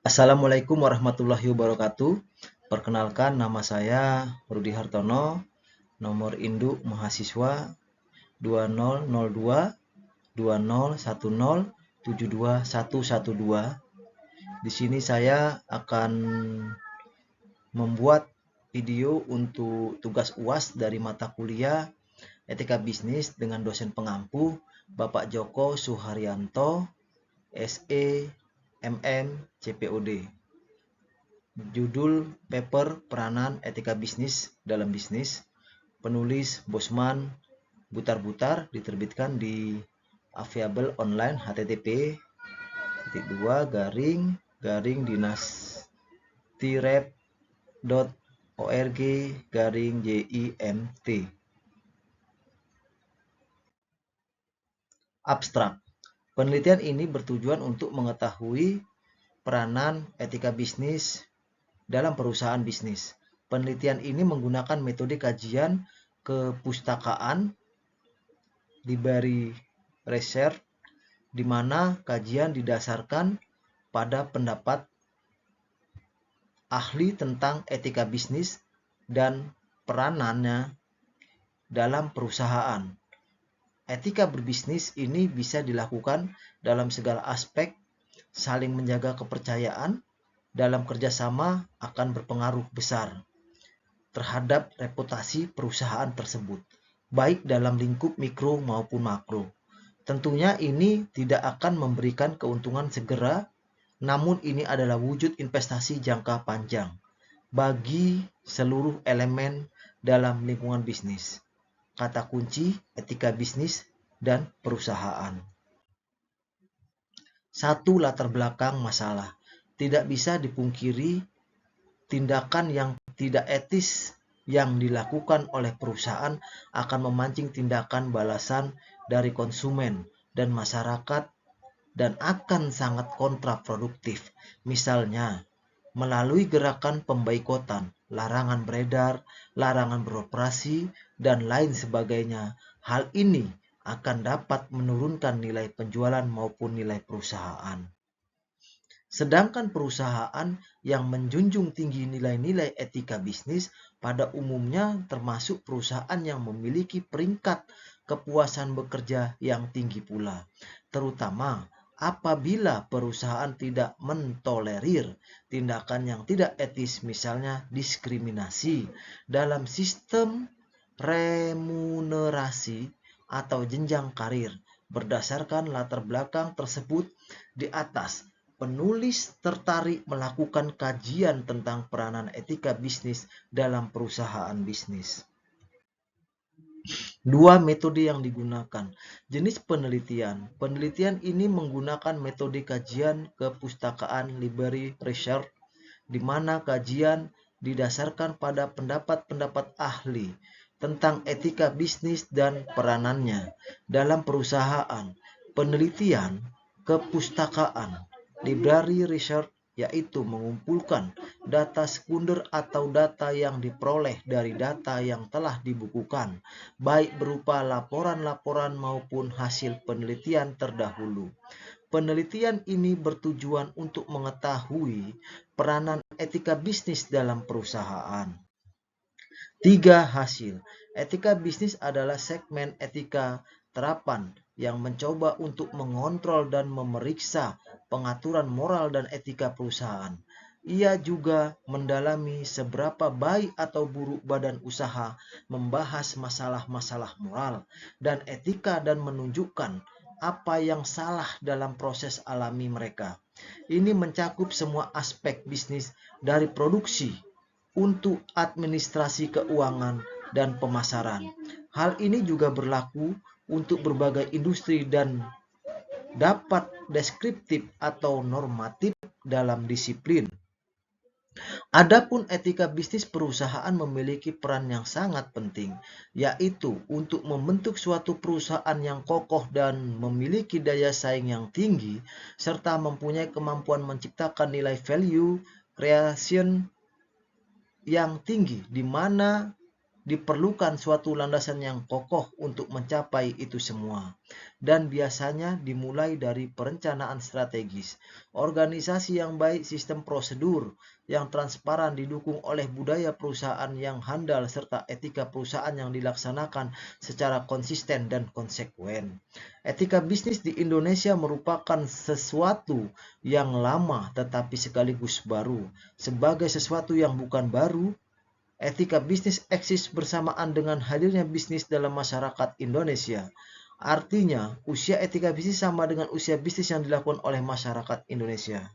Assalamualaikum warahmatullahi wabarakatuh. Perkenalkan, nama saya Rudi Hartono, nomor induk mahasiswa 2002 2010 72112. Di sini saya akan membuat video untuk tugas UAS dari mata kuliah Etika Bisnis dengan dosen pengampu Bapak Joko Suharyanto, SE, MM, CPOD. Judul paper peranan etika bisnis dalam bisnis, penulis Bosman Butar-Butar, diterbitkan di Available Online http://dinastirep.org/JIMT. Abstrak. Penelitian ini bertujuan untuk mengetahui peranan etika bisnis dalam perusahaan bisnis. Penelitian ini menggunakan metode kajian kepustakaan, library research, di mana kajian didasarkan pada pendapat ahli tentang etika bisnis dan peranannya dalam perusahaan. Etika berbisnis ini bisa dilakukan dalam segala aspek. Saling menjaga kepercayaan dalam kerjasama akan berpengaruh besar terhadap reputasi perusahaan tersebut, baik dalam lingkup mikro maupun makro. Tentunya ini tidak akan memberikan keuntungan segera, namun ini adalah wujud investasi jangka panjang bagi seluruh elemen dalam lingkungan bisnis. Kata kunci etika bisnis dan perusahaan. 1. Latar belakang masalah. Tidak bisa dipungkiri tindakan yang tidak etis yang dilakukan oleh perusahaan akan memancing tindakan balasan dari konsumen dan masyarakat dan akan sangat kontraproduktif. Misalnya, melalui gerakan pemboikotan, larangan beredar, larangan beroperasi, dan lain sebagainya. Hal ini akan dapat menurunkan nilai penjualan maupun nilai perusahaan. Sedangkan perusahaan yang menjunjung tinggi nilai-nilai etika bisnis pada umumnya termasuk perusahaan yang memiliki peringkat kepuasan bekerja yang tinggi pula, terutama apabila perusahaan tidak mentolerir tindakan yang tidak etis, misalnya diskriminasi dalam sistem remunerasi atau jenjang karir. Berdasarkan latar belakang tersebut di atas, penulis tertarik melakukan kajian tentang peranan etika bisnis dalam perusahaan bisnis. 2. Metode yang digunakan. Jenis penelitian. Penelitian ini menggunakan metode kajian kepustakaan library research, di mana kajian didasarkan pada pendapat-pendapat ahli tentang etika bisnis dan peranannya dalam perusahaan. Penelitian kepustakaan library research yaitu mengumpulkan data sekunder atau data yang diperoleh dari data yang telah dibukukan, baik berupa laporan-laporan maupun hasil penelitian terdahulu. Penelitian ini bertujuan untuk mengetahui peranan etika bisnis dalam perusahaan. 3. Hasil. Etika bisnis adalah segmen etika terapan yang mencoba untuk mengontrol dan memeriksa pengaturan moral dan etika perusahaan. Ia juga mendalami seberapa baik atau buruk badan usaha membahas masalah-masalah moral dan etika dan menunjukkan apa yang salah dalam proses alami mereka. Ini mencakup semua aspek bisnis dari produksi untuk administrasi keuangan dan pemasaran. Hal ini juga berlaku untuk berbagai industri dan dapat deskriptif atau normatif dalam disiplin. Adapun etika bisnis perusahaan memiliki peran yang sangat penting, yaitu untuk membentuk suatu perusahaan yang kokoh dan memiliki daya saing yang tinggi, serta mempunyai kemampuan menciptakan nilai value creation yang tinggi, di mana Diperlukan suatu landasan yang kokoh untuk mencapai itu semua, dan biasanya dimulai dari perencanaan strategis. Organisasi yang baik, sistem prosedur yang transparan didukung oleh budaya perusahaan yang handal serta etika perusahaan yang dilaksanakan secara konsisten dan konsekuen. Etika bisnis di Indonesia merupakan sesuatu yang lama tetapi sekaligus baru. Sebagai sesuatu yang bukan baru, etika bisnis eksis bersamaan dengan hadirnya bisnis dalam masyarakat Indonesia. Artinya, usia etika bisnis sama dengan usia bisnis yang dilakukan oleh masyarakat Indonesia.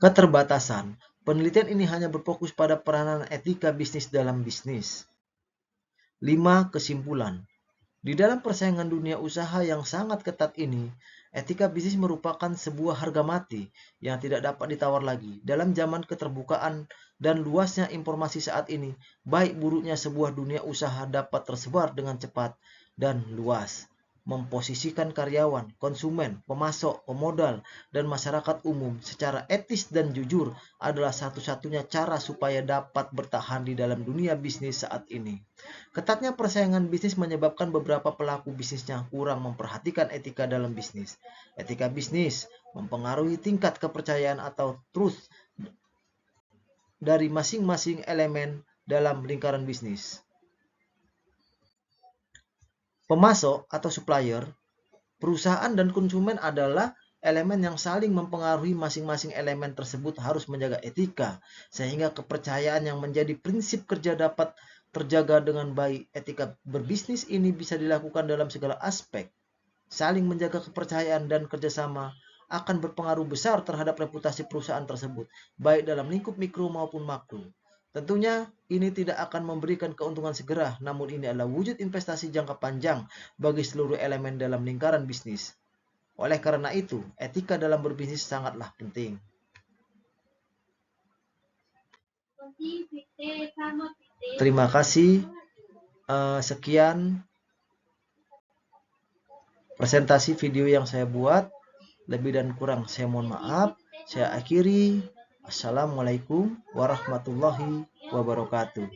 Keterbatasan. Penelitian ini hanya berfokus pada peranan etika bisnis dalam bisnis. 5. Kesimpulan. Di dalam persaingan dunia usaha yang sangat ketat ini, etika bisnis merupakan sebuah harga mati yang tidak dapat ditawar lagi. Dalam zaman keterbukaan dan luasnya informasi saat ini, baik buruknya sebuah dunia usaha dapat tersebar dengan cepat dan luas. Memposisikan karyawan, konsumen, pemasok, pemodal, dan masyarakat umum secara etis dan jujur adalah satu-satunya cara supaya dapat bertahan di dalam dunia bisnis saat ini. Ketatnya persaingan bisnis menyebabkan beberapa pelaku bisnisnya kurang memperhatikan etika dalam bisnis. Etika bisnis mempengaruhi tingkat kepercayaan atau trust dari masing-masing elemen dalam lingkaran bisnis. Pemasok atau supplier, perusahaan dan konsumen adalah elemen yang saling mempengaruhi. Masing-masing elemen tersebut harus menjaga etika, sehingga kepercayaan yang menjadi prinsip kerja dapat terjaga dengan baik. Etika berbisnis ini bisa dilakukan dalam segala aspek. Saling menjaga kepercayaan dan kerjasama akan berpengaruh besar terhadap reputasi perusahaan tersebut, baik dalam lingkup mikro maupun makro. Tentunya ini tidak akan memberikan keuntungan segera, namun ini adalah wujud investasi jangka panjang bagi seluruh elemen dalam lingkaran bisnis. Oleh karena itu, etika dalam berbisnis sangatlah penting. Terima kasih. Sekian presentasi video yang saya buat. Lebih dan kurang saya mohon maaf. Saya akhiri. Assalamualaikum warahmatullahi wabarakatuh.